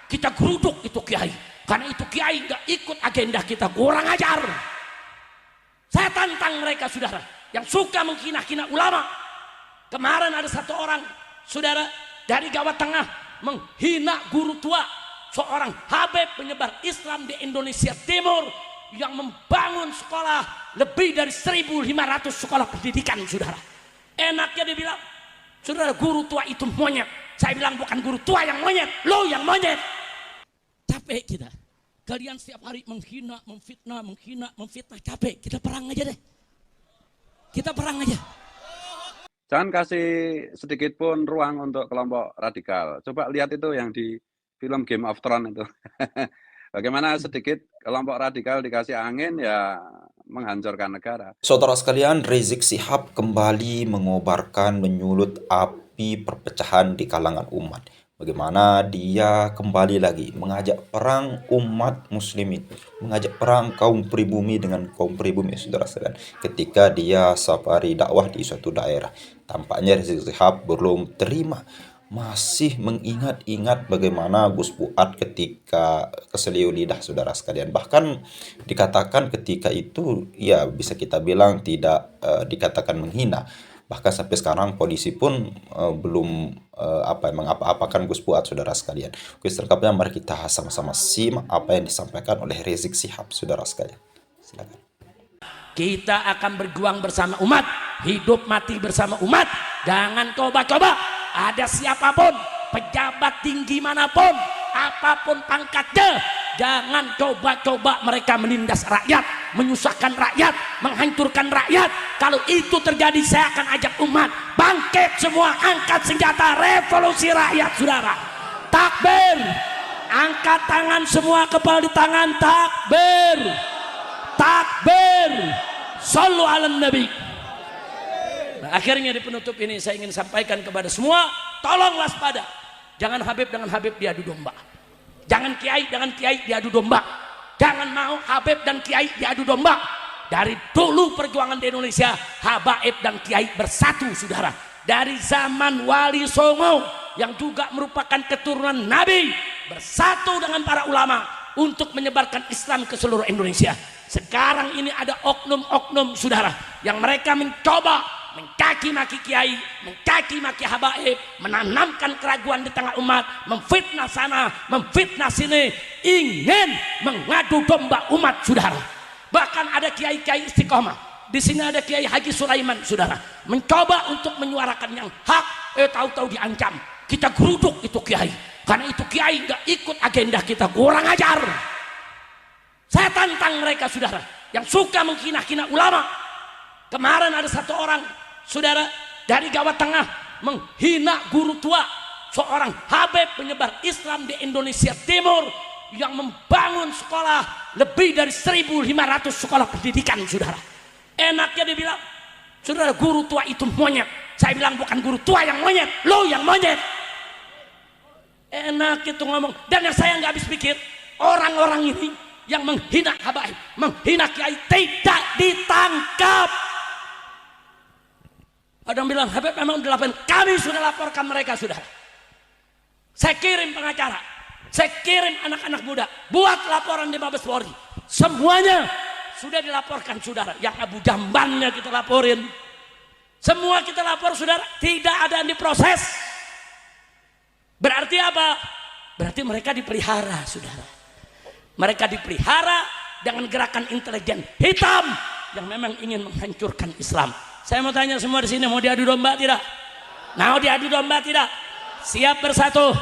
kita geruduk itu kiai. Karena itu kiai nggak ikut agenda kita, kurang ajar. Saya tantang mereka saudara yang suka menghina-hina ulama. Kemarin ada satu orang saudara dari Jawa Tengah menghina guru tua, seorang Habib penyebar Islam di Indonesia Timur yang membangun sekolah lebih dari 1.500 sekolah pendidikan saudara. Enaknya dia bilang, saudara, guru tua itu monyet. Saya bilang bukan guru tua yang monyet, lo yang monyet. Capek kita. Kalian setiap hari menghina, memfitnah, capek. Kita perang aja deh. Kita perang aja. Jangan kasih sedikit pun ruang untuk kelompok radikal. Coba lihat itu yang di film Game of Thrones itu. Bagaimana sedikit kelompok radikal dikasih angin ya menghancurkan negara. Saudara sekalian, Rizik Syihab kembali mengobarkan menyulut api perpecahan di kalangan umat. Bagaimana dia kembali lagi mengajak perang umat muslimin, mengajak perang kaum pribumi dengan kaum pribumi, saudara sekalian. Ketika dia safari dakwah di suatu daerah, tampaknya Rizik Syihab belum terima, masih mengingat-ingat bagaimana Gus Fuad ketika keseliu lidah, saudara sekalian. Bahkan dikatakan ketika itu ya bisa kita bilang tidak dikatakan menghina. Bahkan sampai sekarang polisi pun belum mengapa-apakan Gus Fuad, saudara sekalian. Oke, selengkapnya mari kita sama-sama simak apa yang disampaikan oleh Rizik Syihab, saudara sekalian. Silakan. Kita akan berjuang bersama umat, hidup mati bersama umat. Jangan coba-coba. Ada siapapun, pejabat tinggi manapun, apapun pangkatnya, jangan coba-coba mereka menindas rakyat, menyusahkan rakyat, menghancurkan rakyat. Kalau itu terjadi, saya akan ajak umat bangkit semua, angkat senjata, revolusi rakyat, saudara. Takbir, angkat tangan semua, kepala di tangan, takbir, takbir, shollu ala nabi. Nah, akhirnya di penutup ini saya ingin sampaikan kepada semua, tolong waspada. Jangan Habib dengan Habib diadu domba. Jangan kiai dengan kiai diadu domba. Jangan mau Habib dan kiai diadu domba. Dari dulu perjuangan di Indonesia, Habaib dan kiai bersatu, saudara. Dari zaman Wali Songo yang juga merupakan keturunan Nabi, bersatu dengan para ulama untuk menyebarkan Islam ke seluruh Indonesia. Sekarang ini ada oknum-oknum, saudara, yang mereka mencoba mencaci maki kiai, mencaci maki habaib, menanamkan keraguan di tengah umat, memfitnah sana, memfitnah sini, ingin mengadu domba umat, saudara. Bahkan ada kiai-kiai istiqomah. Di sini ada Kiai Haji Sulaiman, saudara, mencoba untuk menyuarakan yang hak, tahu-tahu diancam. Kita geruduk itu kiai. Karena itu kiai nggak ikut agenda kita, kurang ajar. Saya tantang mereka, saudara, yang suka menghina-hina ulama. Kemarin ada satu orang saudara dari Jawa Tengah menghina guru tua, seorang Habib penyebar Islam di Indonesia Timur yang membangun sekolah lebih dari 1.500 sekolah pendidikan, saudara. Enaknya dia bilang, saudara, guru tua itu monyet. Saya bilang bukan guru tua yang monyet, lo yang monyet. Enak itu ngomong. Dan yang saya nggak habis pikir, orang-orang ini yang menghina habaib, menghina kiai tidak ditangkap. Ada yang bilang Habib memang dilaporkan, kami sudah laporkan mereka, sudah. Saya kirim pengacara, saya kirim anak-anak muda, buat laporan di Mabes Polri. Semuanya sudah dilaporkan, saudara. Yang Abu Jambannya kita laporin, semua kita lapor, saudara. Tidak ada yang diproses. Berarti apa? Berarti mereka dipelihara, saudara. Mereka dipelihara dengan gerakan intelijen hitam yang memang ingin menghancurkan Islam. Saya mau tanya semua di sini, mau diadu domba tidak? Mau diadu domba tidak? Siap bersatu,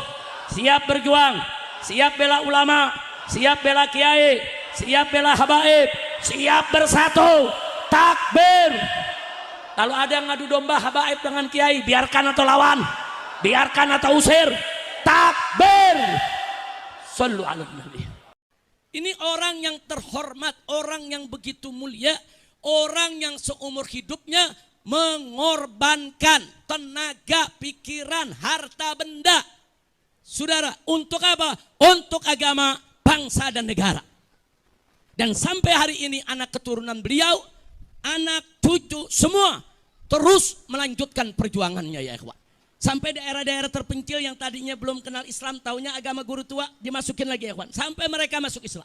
siap berjuang, siap bela ulama, siap bela kiai, siap bela habaib, siap bersatu, takbir. Lalu ada yang ngadu domba habaib dengan kiai, biarkan atau lawan, biarkan atau usir, takbir. Shallu ala nabi. Ini orang yang terhormat, orang yang begitu mulia, orang yang seumur hidupnya mengorbankan tenaga, pikiran, harta benda, saudara, untuk apa? Untuk agama, bangsa dan negara. Dan sampai hari ini anak keturunan beliau, anak cucu semua terus melanjutkan perjuangannya, ya ikhwan. Sampai daerah-daerah terpencil yang tadinya belum kenal Islam, taunya agama guru tua, dimasukin lagi ya kawan. Sampai mereka masuk Islam.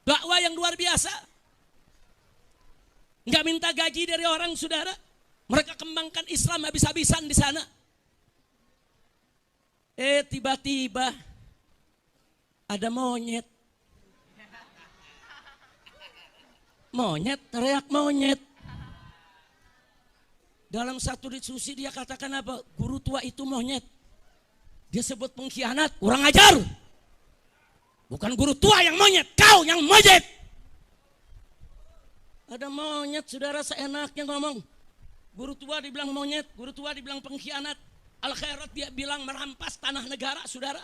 Dakwah yang luar biasa. Nggak minta gaji dari orang, saudara. Mereka kembangkan Islam habis-habisan di sana. Tiba-tiba ada monyet. Monyet, teriak monyet. Dalam satu diskusi dia katakan apa? Guru tua itu monyet. Dia sebut pengkhianat, kurang ajar. Bukan guru tua yang monyet, kau yang monyet. Ada monyet, saudara, seenaknya ngomong. Guru tua dibilang monyet, guru tua dibilang pengkhianat. Al-Khairat dia bilang merampas tanah negara, saudara.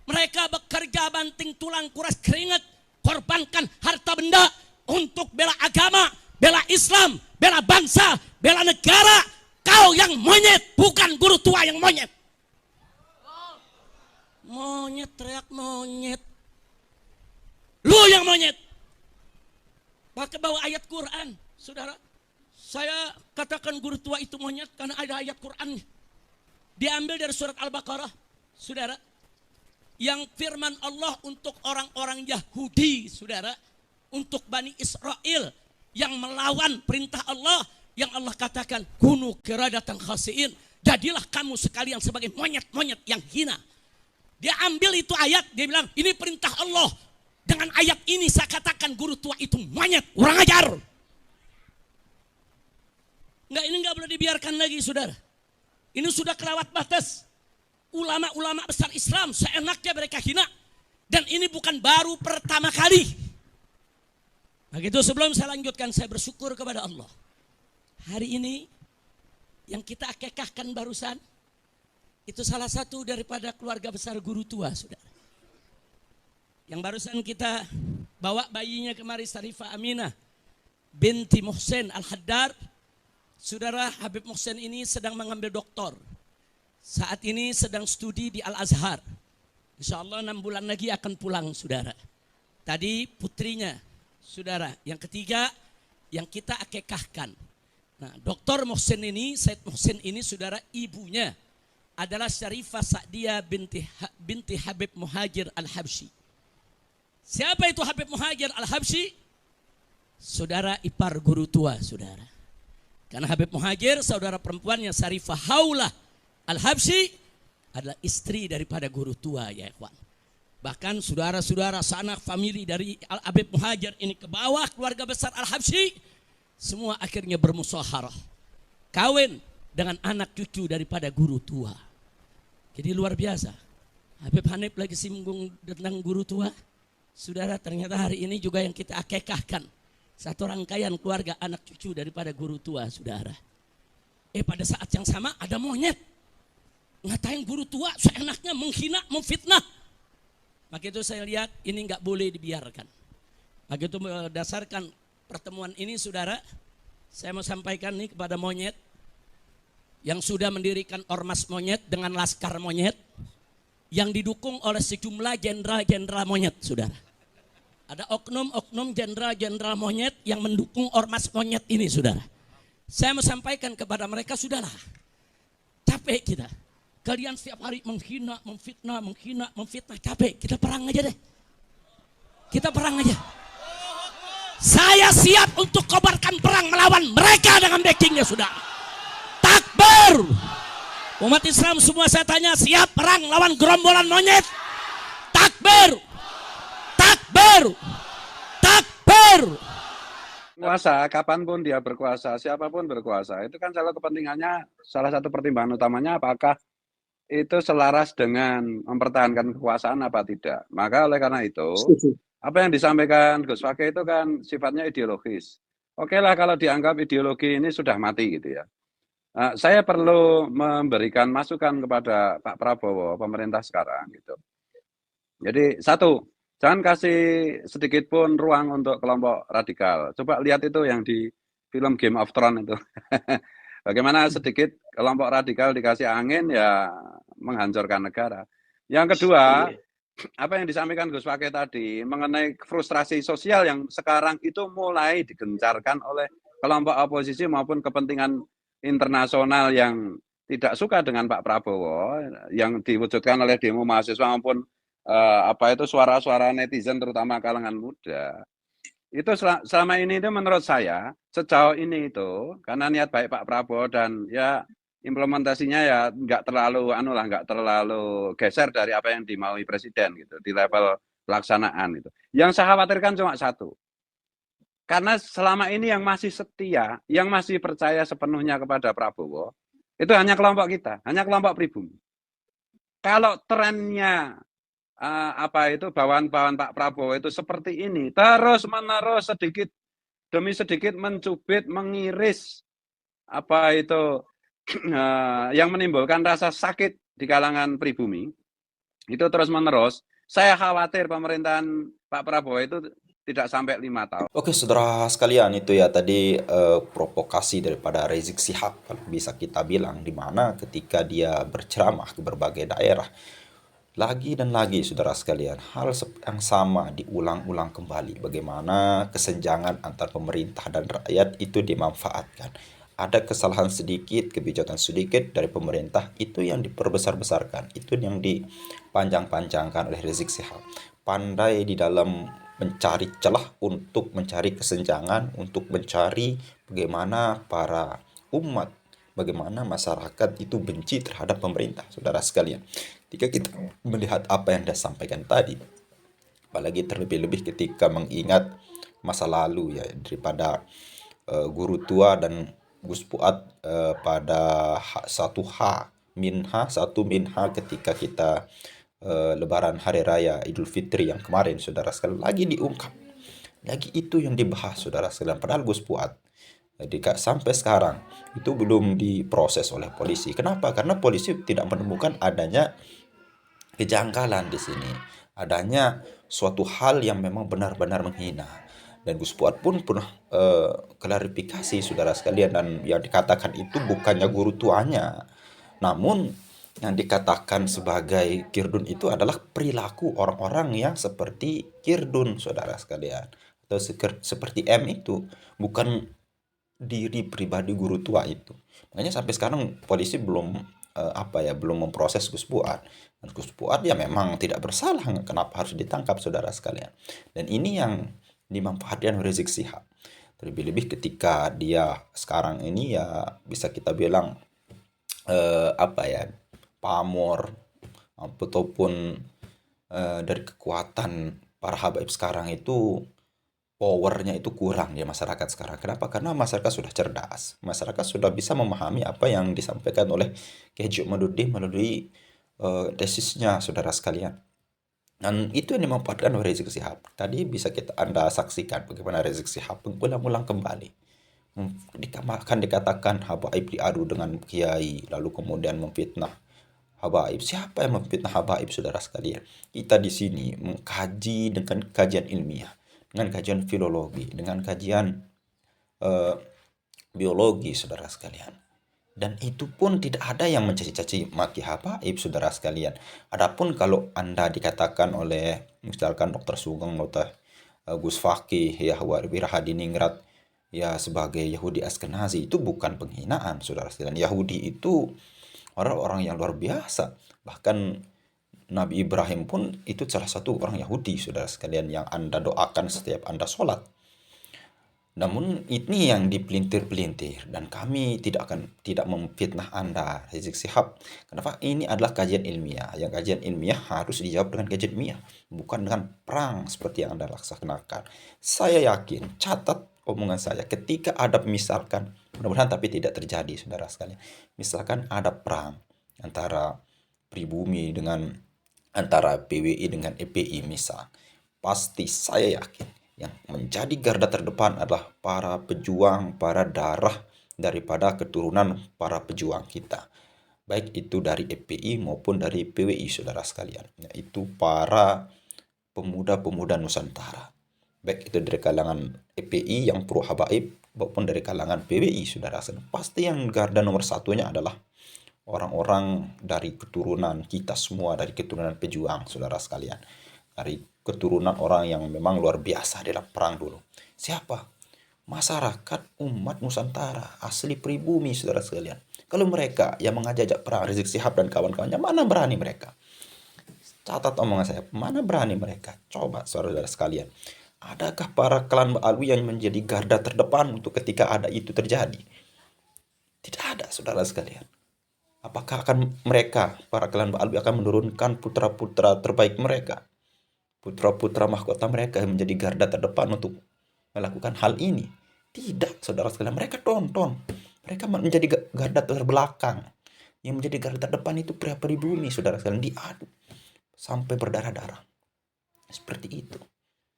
Mereka bekerja banting tulang, kuras keringat, korbankan harta benda untuk bela agama, bela Islam, bela bangsa, bela negara. Kau yang monyet, bukan guru tua yang monyet. Monyet, teriak monyet. Lu yang monyet. Pakai bawa ayat Quran, saudara. Saya katakan guru tua itu monyet karena ada ayat Quran. Diambil dari surat Al-Baqarah, saudara. Yang firman Allah untuk orang-orang Yahudi, saudara. Untuk Bani Israel yang melawan perintah Allah. Yang Allah katakan, kunu qiradatan khasiin. Jadilah kamu sekalian sebagai monyet-monyet yang hina. Dia ambil itu ayat, dia bilang, ini perintah Allah. Dengan ayat ini saya katakan guru tua itu monyet, kurang ajar. Enggak, ini enggak boleh dibiarkan lagi, saudara. Ini sudah kelewat batas. Ulama-ulama besar Islam seenaknya mereka hina. Dan ini bukan baru pertama kali. Begitu, sebelum saya lanjutkan, saya bersyukur kepada Allah. Hari ini yang kita akekahkan barusan, itu salah satu daripada keluarga besar guru tua, saudara. Yang barusan kita bawa bayinya kemari, Sarifah Aminah binti Muhsin Al-Haddar. Saudara, Habib Muhsin ini sedang mengambil doktor. Saat ini sedang studi di Al-Azhar. Insya Allah 6 bulan lagi akan pulang, saudara. Tadi putrinya, saudara. Yang ketiga yang kita akekahkan. Nah, Dr. Muhsin ini, Said Muhsin ini, saudara, ibunya adalah Syarifah Sa'diyah binti Habib Muhajir Al-Habsyi. Siapa itu Habib Muhajir Al-Habsyi? Saudara ipar guru tua, saudara. Karena Habib Muhajir, saudara perempuannya Syarifah Haulah Al-Habsyi adalah istri daripada guru tua, ya ikhwan. Bahkan saudara-saudara sanak famili dari Habib Muhajir ini ke bawah keluarga besar Al-Habsyi, semua akhirnya bermusyawarah. Kawin dengan anak cucu daripada guru tua. Jadi luar biasa. Habib Hanif lagi singgung tentang guru tua. Saudara, ternyata hari ini juga yang kita akekahkan. Satu rangkaian keluarga anak cucu daripada guru tua, saudara. Pada saat yang sama ada monyet. Ngatain guru tua seenaknya, menghina, memfitnah. Maka itu saya lihat ini nggak boleh dibiarkan. Maka itu berdasarkan pertemuan ini, saudara, saya mau sampaikan nih kepada monyet yang sudah mendirikan ormas monyet dengan laskar monyet yang didukung oleh sejumlah jenderal-jenderal monyet, saudara. Ada oknum-oknum jenderal-jenderal monyet yang mendukung ormas monyet ini, saudara. Saya mau sampaikan kepada mereka, sudahlah, capek kita. Kalian setiap hari menghina, memfitnah, capek. Kita perang aja deh. Kita perang aja. Saya siap untuk kobarkan perang melawan mereka dengan backingnya, saudara. Takbir. Umat Islam semua saya tanya, siap perang lawan gerombolan monyet? Takbir. Takbir. Takbir. Kuasa, kapanpun dia berkuasa, siapapun berkuasa, itu kan salah kepentingannya, salah satu pertimbangan utamanya apakah itu selaras dengan mempertahankan kekuasaan apa tidak. Maka oleh karena itu, apa yang disampaikan Gus Fakih itu kan sifatnya ideologis. Oke lah kalau dianggap ideologi ini sudah mati gitu ya. Saya perlu memberikan masukan kepada Pak Prabowo, pemerintah sekarang gitu. Jadi satu, jangan kasih sedikit pun ruang untuk kelompok radikal. Coba lihat itu yang di film Game of Thrones itu. Bagaimana sedikit kelompok radikal dikasih angin ya menghancurkan negara. Yang kedua, apa yang disampaikan Gus Fakih tadi mengenai frustrasi sosial yang sekarang itu mulai digencarkan oleh kelompok oposisi maupun kepentingan internasional yang tidak suka dengan Pak Prabowo, yang diwujudkan oleh demo mahasiswa maupun suara-suara netizen terutama kalangan muda, itu selama ini itu menurut saya sejauh ini itu karena niat baik Pak Prabowo dan ya implementasinya ya nggak terlalu geser dari apa yang dimaui presiden gitu di level pelaksanaan itu. Yang saya khawatirkan cuma satu, karena selama ini yang masih setia, yang masih percaya sepenuhnya kepada Prabowo, itu hanya kelompok kita, hanya kelompok pribumi. Kalau trennya bawaan-bawaan Pak Prabowo itu seperti ini, terus-menerus sedikit demi sedikit mencubit, mengiris yang menimbulkan rasa sakit di kalangan pribumi, itu terus-menerus, saya khawatir pemerintahan Pak Prabowo itu tidak sampai 5 tahun. Oke, saudara sekalian, itu ya tadi provokasi daripada Rizik Syihab, kalau bisa kita bilang, di mana ketika dia berceramah ke berbagai daerah, lagi dan lagi, saudara sekalian, hal yang sama diulang-ulang kembali. Bagaimana kesenjangan antar pemerintah dan rakyat itu dimanfaatkan. Ada kesalahan sedikit, kebijakan sedikit dari pemerintah, itu yang diperbesar-besarkan. Itu yang dipanjang-panjangkan oleh Rizik Syihab. Pandai di dalam mencari celah untuk mencari kesenjangan, untuk mencari bagaimana para umat, bagaimana masyarakat itu benci terhadap pemerintah, saudara sekalian. Ketika kita melihat apa yang dia sampaikan tadi, apalagi terlebih-lebih ketika mengingat masa lalu ya, daripada guru tua dan Gus Fuad pada 1H Minha ketika kita Lebaran Hari Raya Idul Fitri yang kemarin, saudara sekalian, lagi diungkap, lagi itu yang dibahas, saudara sekalian. Padahal Gus Fuad sampai sekarang itu belum diproses oleh polisi. Kenapa? Karena polisi tidak menemukan adanya kejanggalan di sini, adanya suatu hal yang memang benar-benar menghina. Dan Gus Fuad pun pernah klarifikasi, saudara sekalian, dan yang dikatakan itu bukannya guru tuanya, namun yang dikatakan sebagai kirdun itu adalah perilaku orang-orang yang seperti kirdun, saudara sekalian, atau seperti M itu, bukan diri pribadi guru tua itu. Makanya sampai sekarang polisi belum belum memproses Gus Fuad. Dan Gus Fuad ya memang tidak bersalah, kenapa harus ditangkap, saudara sekalian. Dan ini yang dimanfaatkan Rizik Syihab. Terlebih-lebih ketika dia sekarang ini ya bisa kita bilang pamor ataupun dari kekuatan para habaib sekarang itu, powernya itu kurang di masyarakat sekarang. Kenapa? Karena masyarakat sudah cerdas, masyarakat sudah bisa memahami apa yang disampaikan oleh Kiai Haji Ahmaduddin melalui tesisnya, saudara sekalian. Dan itu yang dimanfaatkan oleh Rizik Syihab. Tadi bisa Anda saksikan bagaimana Rizik Syihab mengulang-ulang kembali. Akan dikatakan habaib diadu dengan kiai, lalu kemudian memfitnah habaib. Siapa yang memfitnah habaib, saudara sekalian? Kita di sini mengkaji dengan kajian ilmiah, dengan kajian filologi, dengan kajian biologi, saudara sekalian. Dan itu pun tidak ada yang mencaci-caci maki habaib, saudara sekalian. Adapun kalau Anda dikatakan oleh misalkan Dr. Sugeng, Dr. Gus Fakih, Yahwa Wirahadiningrat, ya sebagai Yahudi Askenazi, itu bukan penghinaan, saudara sekalian. Yahudi itu orang-orang yang luar biasa. Bahkan Nabi Ibrahim pun itu salah satu orang Yahudi, saudara sekalian, yang Anda doakan setiap Anda sholat. Namun ini yang dipelintir-pelintir, dan kami tidak memfitnah Anda, Rizik Syihab. Kenapa? Ini adalah kajian ilmiah. Yang kajian ilmiah harus dijawab dengan kajian ilmiah, bukan dengan perang seperti yang Anda laksanakan. Saya yakin, catat omongan saya, ketika ada misalkan, mudah-mudahan tapi tidak terjadi, saudara sekalian, misalkan ada perang antara pribumi dengan antara PWI dengan EPI misal, pasti saya yakin yang menjadi garda terdepan adalah para pejuang, para darah daripada keturunan para pejuang kita, baik itu dari EPI maupun dari PWI, saudara sekalian, yaitu para pemuda-pemuda Nusantara, baik itu dari kalangan EPI yang pro habaib maupun dari kalangan PWI, saudara sekalian. Pasti yang garda nomor satunya adalah orang-orang dari keturunan kita semua, dari keturunan pejuang, saudara sekalian, dari keturunan orang yang memang luar biasa dalam perang dulu. Siapa? masyarakat umat Nusantara asli pribumi, saudara sekalian. Kalau mereka yang mengajak perang Rizik Sihab dan kawan-kawannya, mana berani mereka? Catat omongan saya, mana berani mereka? Coba saudara sekalian, adakah para klan Alwi yang menjadi garda terdepan untuk ketika ada itu terjadi? Tidak ada, saudara sekalian. Apakah akan mereka, para klan Alwi akan menurunkan putra-putra terbaik mereka, putra-putra mahkota mereka yang menjadi garda terdepan untuk melakukan hal ini? Tidak, saudara sekalian. Mereka tonton. Mereka menjadi garda terbelakang. Yang menjadi garda terdepan itu pria pribumi, saudara sekalian, diadu sampai berdarah-darah. Seperti itu.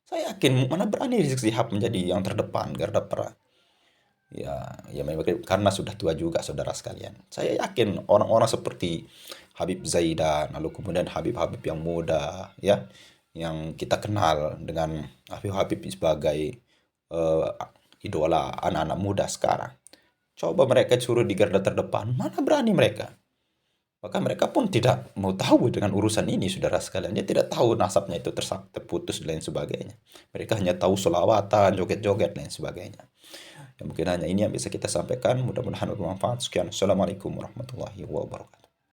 Saya yakin mana berani Rizik Sihab menjadi yang terdepan garda perang. Ya memang karena sudah tua juga, saudara sekalian. Saya yakin orang-orang seperti Habib Zaidan, lalu kemudian Habib-Habib yang muda, ya, yang kita kenal dengan Habib-Habib sebagai idola anak-anak muda sekarang. Coba mereka suruh di garda terdepan, mana berani mereka? Maka mereka pun tidak mau tahu dengan urusan ini, saudara sekalian. Dia tidak tahu nasabnya itu terputus dan lain sebagainya. Mereka hanya tahu selawatan, joget-joget, dan lain sebagainya. Ya, mungkin hanya ini yang bisa kita sampaikan. Mudah-mudahan bermanfaat. Sekian. Assalamualaikum warahmatullahi wabarakatuh.